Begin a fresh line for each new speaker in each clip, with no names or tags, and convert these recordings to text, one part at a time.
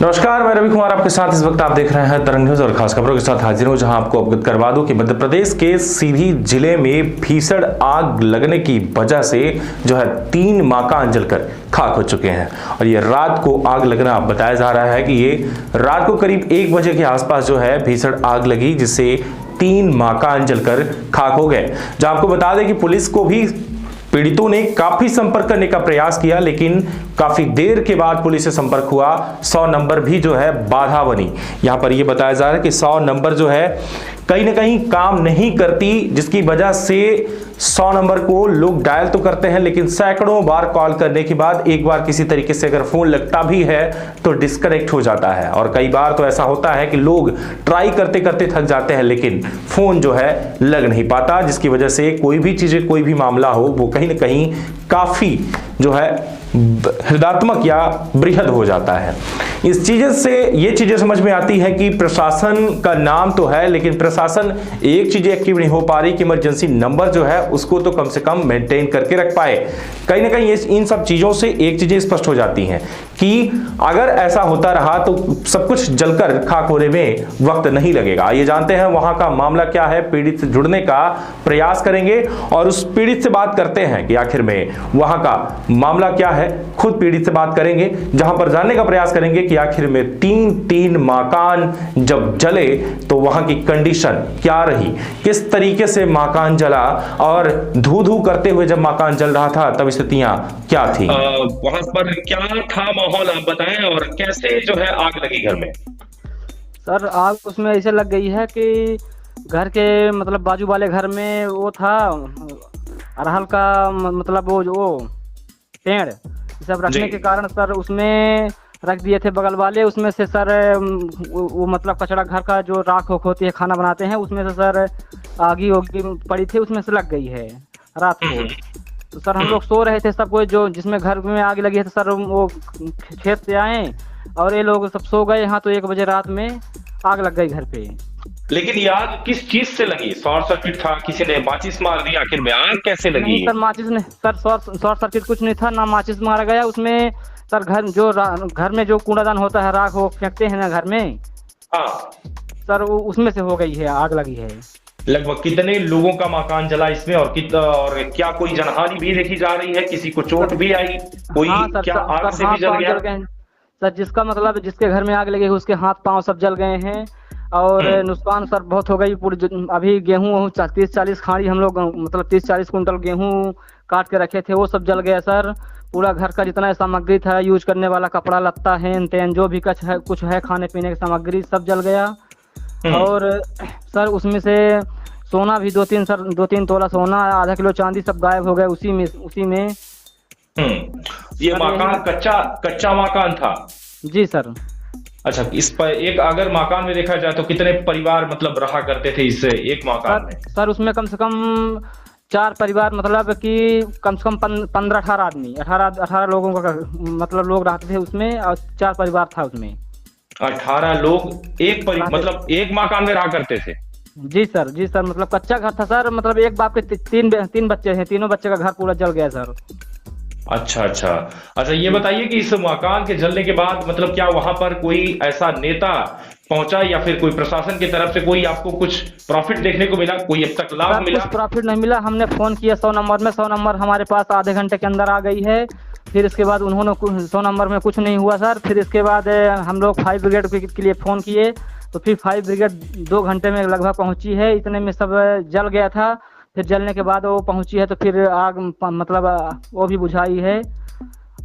नमस्कार, मैं रवि कुमार आपके साथ। इस वक्त आप देख रहे हैं तरंग न्यूज और खास खबरों के साथ हाजिर हूं, जहां आपको अवगत करवा दूं कि मध्य प्रदेश के सीधी जिले में भीषण आग लगने की वजह से जो है 3 मकान जलकर खाक हो चुके हैं। और ये रात को आग लगना बताया जा रहा है कि ये रात को करीब 1 बजे के आसपास जो है भीषण आग लगी, जिससे 3 मकान जलकर खाक हो गए। जहां आपको बता दें कि पुलिस को भी पीड़ितों ने काफी संपर्क करने का प्रयास किया, लेकिन काफी देर के बाद पुलिस से संपर्क हुआ। 100 नंबर भी जो है बाधा बनी। यहां पर यह बताया जा रहा है कि 100 नंबर जो है कहीं ना कहीं काम नहीं करती, जिसकी वजह से 100 नंबर को लोग डायल तो करते हैं, लेकिन सैकड़ों बार कॉल करने के बाद एक बार किसी तरीके से अगर फोन लगता भी है तो डिस्कनेक्ट हो जाता है। और कई बार तो ऐसा होता है कि लोग ट्राई करते करते थक जाते हैं, लेकिन फोन जो है लग नहीं पाता, जिसकी वजह से कोई भी चीजें, कोई भी मामला हो, वो कहीं ना कहीं काफी जो है हृदयात्मक या बृहद हो जाता है। इस चीजें से ये चीजें समझ में आती है कि प्रशासन का नाम तो है, लेकिन प्रशासन एक चीज एक्टिव नहीं हो पा रही कि इमरजेंसी नंबर जो है उसको तो कम से कम मेंटेन करके रख पाए। कहीं ना कहीं इन सब चीजों से एक चीजें स्पष्ट हो जाती हैं कि अगर ऐसा होता रहा तो सब कुछ जलकर खाक होने में वक्त नहीं लगेगा। ये जानते हैं वहां का मामला क्या है, पीड़ित से जुड़ने का प्रयास करेंगे और उस पीड़ित से बात करते हैं कि आखिर में वहां का मामला क्या है। खुद पीड़ित से बात करेंगे, जहां पर जानने का प्रयास करेंगे कि आखिर में 3 मकान जब जले तो वहां की कंडीशन क्या रही, किस तरीके से मकान जला और धू धू करते हुए जब मकान जल रहा था तब स्थितियां क्या थी,
वहां पर क्या था माहौल, आप बताएं। और कैसे जो है आग लगी घर में?
सर आग उसमें ऐसे लग गई है कि घर के मतलब बाजू वाले घर में वो था अरहल का मतलब वो पेड़ सब रखने के कारण सर उसमें रख दिए थे बगल वाले। उसमें से सर वो मतलब कचरा घर का जो राख होती है, खाना बनाते हैं, उसमें से सर आगी पड़ी थी, उसमें से लग गई है रात को। तो सर हम लोग सो रहे थे, सब कोई जो जिसमें घर में आग लगी है तो सर वो खेत से आए और ये लोग सब सो गए यहाँ। तो 1 बजे रात में आग लग गई घर पे।
लेकिन ये आग किस चीज से लगी? शॉर्ट सर्किट था, किसी ने माचिस मार दिया? आखिर में आग कैसे लगी?
नहीं सर, माचिस ने सर शॉर्ट सर्किट कुछ नहीं था, ना माचिस मारा गया उसमें। सर घर में जो कूड़ादान होता है, राख वो फेंकते हैं ना घर में,
हाँ
सर उसमें से हो गई है, आग लगी है।
लगभग कितने लोगों का मकान जला इसमें और क्या कोई जनहानि भी देखी जा रही है? किसी को चोट भी आई? कोई क्या आग से भी जल गया?
सर जिसका मतलब जिसके घर में आग लगी है उसके हाथ पांव सब जल गए हैं और नुकसान सर बहुत हो गई। पूरी अभी गेहूं 30-40 खाड़ी हम लोग मतलब 30-40 कुंटल गेहूं काट के रखे थे, वो सब जल गया सर। पूरा घर का जितना सामग्री था, यूज करने वाला कपड़ा लत्ता है, तेन जो भी कुछ है खाने पीने की सामग्री सब जल गया। और सर उसमें से सोना भी 2-3 तोला सोना, आधा किलो चांदी सब गायब हो गए उसी में।
ये मकान कच्चा मकान था?
जी सर।
अच्छा, इस पर एक अगर मकान में देखा जाए तो कितने परिवार मतलब रहा करते थे इस एक मकान में?
सर उसमें कम से कम 4 परिवार, मतलब कि कम से कम 15-18 आदमी, 18 लोगों का मतलब लोग रहते थे उसमें और 4 परिवार था उसमें।
18 लोग मतलब एक मकान में रहा करते थे?
जी सर, जी सर। मतलब कच्चा घर था सर, मतलब एक बाप के 3 बच्चे हैं, तीनों बच्चे का घर पूरा जल गया सर।
अच्छा, ये बताइए कि इस मकान के जलने के बाद मतलब क्या वहां पर कोई ऐसा नेता पहुंचा या फिर कोई प्रशासन की तरफ से कोई आपको कुछ प्रॉफिट देखने को मिला? कोई अब तक लाभ मिला?
कुछ प्रॉफिट नहीं मिला। हमने फोन किया 100 नंबर में, 100 नंबर हमारे पास आधे घंटे के अंदर आ गई है। फिर इसके बाद उन्होंने 100 नंबर में कुछ नहीं हुआ सर। फिर इसके बाद हम लोग 5 ब्रिगेड के लिए फोन किए, तो फिर 5 ब्रिगेड 2 घंटे में लगभग पहुंची है। इतने में सब जल गया था। फिर जलने के बाद वो पहुंची है तो फिर आग मतलब वो भी बुझाई है।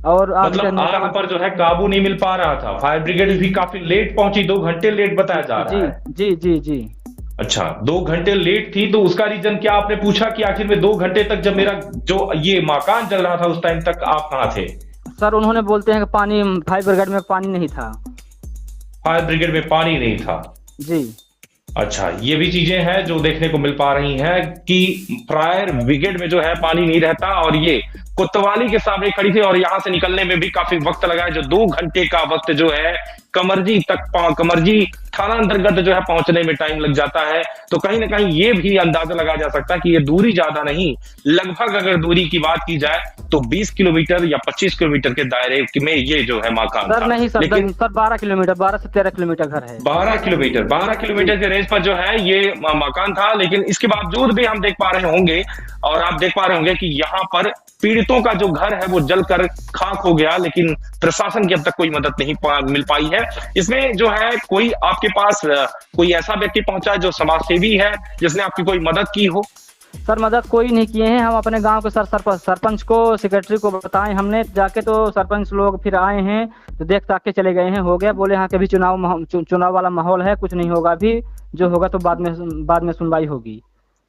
और
मतलब आग पर जो है काबू नहीं मिल पा रहा था। फायर ब्रिगेड भी काफी लेट पहुंची, 2 घंटे लेट बताया जा रहा है।
जी।
अच्छा, 2 घंटे लेट थी, तो उसका रीजन क्या आपने पूछा कि आखिर में 2 घंटे तक जब मेरा जो ये मकान जल रहा था उस टाइम तक आप कहाँ थे?
सर उन्होंने बोलते हैं कि पानी, फायर ब्रिगेड में पानी नहीं था।
फायर ब्रिगेड में पानी नहीं था?
जी।
अच्छा, ये भी चीजें हैं जो देखने को मिल पा रही हैं कि फायर ब्रिगेड में जो है पानी नहीं रहता और ये कोतवाली के सामने खड़ी थी और यहां से निकलने में भी काफी वक्त लगा है। जो 2 घंटे का वक्त जो है कमरजी थाना अंतर्गत जो है पहुंचने में टाइम लग जाता है। तो कहीं ना कहीं ये भी अंदाजा लगा जा सकता है कि ये दूरी ज्यादा नहीं, लगभग अगर दूरी की बात की जाए तो 20 किलोमीटर या 25 किलोमीटर के दायरे में ये जो है मकान
सर
था।
नहीं सर,
लेकिन
सर 12 किलोमीटर, 12 से 13 किलोमीटर घर है।
12 किलोमीटर के रेंज पर जो है ये मकान था। लेकिन इसके बावजूद भी हम देख पा रहे होंगे और आप देख पा रहे होंगे कि यहाँ पर पीड़ितों का जो घर है वो जलकर खाक हो गया, लेकिन प्रशासन की अब तक कोई मदद नहीं मिल पाई है। इसमें जो है कोई आपके पास कोई ऐसा व्यक्ति पहुंचा है जो समाज सेवी है जिसने आपकी कोई मदद की हो?
सर मदद कोई नहीं किए हैं। हम अपने गांव के सरपंच को, सेक्रेटरी को बताएं हमने जाके, तो सरपंच लोग फिर आए हैं तो देख ताक के चले गए हैं, हो गया। बोले हाँ कि अभी चुनाव वाला माहौल है, कुछ नहीं होगा, अभी जो होगा तो बाद में सुनवाई होगी।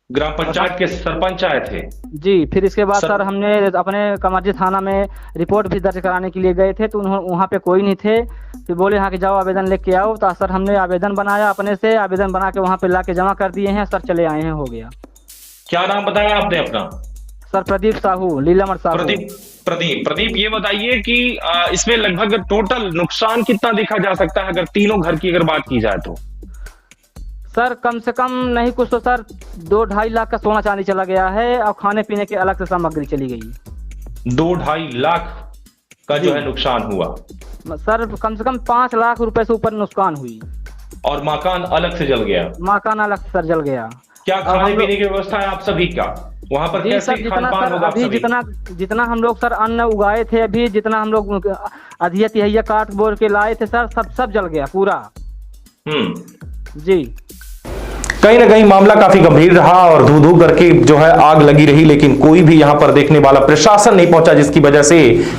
ग्राम पंचायत के सरपंच आए थे
जी। फिर इसके बाद सर हमने अपने कमरजी थाना में रिपोर्ट भी दर्ज कराने के लिए गए थे, तो वहाँ पे कोई नहीं थे। फिर बोले हाँ कि जाओ आवेदन लेके आओ। तो सर हमने आवेदन बनाया, अपने से आवेदन बना के वहाँ पे ला के जमा कर दिए हैं सर, चले आए हैं, हो गया।
क्या नाम बताया आपने अपना?
सर प्रदीप साहू, लीलामठ साहू।
प्रदीप ये बताइए कि इसमें लगभग टोटल नुकसान कितना देखा जा सकता है अगर तीनों घर की अगर बात की जाए तो?
सर कम से कम नहीं कुछ तो सर 2-2.5 लाख का सोना चांदी चला गया है, और खाने पीने के अलग से सामग्री चली गई।
2-2.5 लाख का जो है नुकसान हुआ
सर, कम से कम 5 लाख रुपए से ऊपर नुकसान हुई।
और मकान अलग से जल गया?
मकान अलग से सर जल गया।
क्या खाने पीने की व्यवस्था है आप सभी का वहां पर? कैसे खान पान होगा?
अभी जितना हम लोग सर अन्न उगाए थे, अभी जितना हम लोग अधिया तिहैया काट बोर के लाए थे सर, सब जल गया पूरा। जी।
कहीं ना कहीं मामला काफी गंभीर रहा और धू धू करके जो है आग लगी रही, लेकिन कोई भी यहां पर देखने वाला प्रशासन नहीं पहुंचा, जिसकी वजह से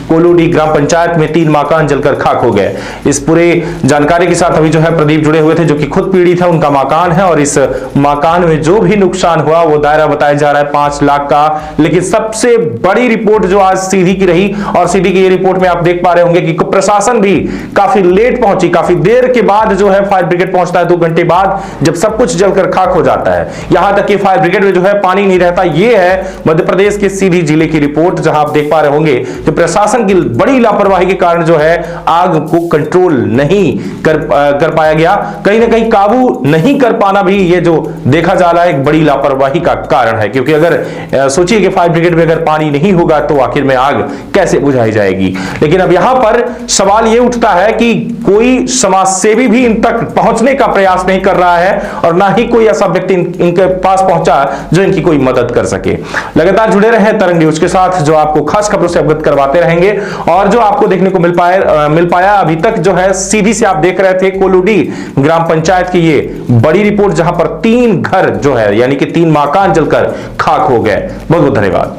कोलूडी ग्राम पंचायत में 3 मकान जलकर खाक हो गए। इस पूरे जानकारी के साथ अभी जो है प्रदीप जुड़े हुए थे, जो कि खुद पीड़ित है, उनका मकान है, और इस मकान में जो भी नुकसान हुआ वो दायरा बताया जा रहा है 5 लाख का। लेकिन सबसे बड़ी रिपोर्ट जो आज सीधी की रही, और सीधी की ये रिपोर्ट में आप देख पा रहे होंगे कि प्रशासन भी काफी लेट पहुंची, काफी देर के बाद जो है फायर ब्रिगेड पहुंचता है, 2 घंटे बाद, जब सब कुछ जलकर खाक हो जाता है। यहां तक कि फायर ब्रिगेड में जो है पानी नहीं रहता। यह है मध्य प्रदेश के सीधी जिले की रिपोर्ट, जहां आप देख पा रहे होंगे कि प्रशासन की बड़ी लापरवाही के कारण जो है आग को कंट्रोल नहीं कर पाया गया। कहीं ना कहीं काबू नहीं कर पाना भी ये जो देखा जा रहा है एक बड़ी लापरवाही का कारण है, क्योंकि अगर सोचिए कि फायर ब्रिगेड में अगर पानी नहीं होगा तो आखिर में आग कैसे बुझाई जाएगी। लेकिन अब यहां पर सवाल यह उठता है कि कोई समाज सेवी भी इन तक पहुंचने का प्रयास नहीं कर रहा है, और ना ही कोई ऐसा व्यक्ति इनके पास पहुंचा जो इनकी कोई मदद कर सके। लगातार जुड़े रहें तरंग न्यूज के साथ, जो आपको खास खबरों से अवगत करवाते रहेंगे। और जो आपको देखने को मिल पाया अभी तक जो है सीधी से आप देख रहे थे कोलूडी ग्राम पंचायत की ये बड़ी रिपोर्ट, जहां पर 3 घर जो है यानी कि 3 मकान जलकर खाक हो गए। बहुत बहुत धन्यवाद।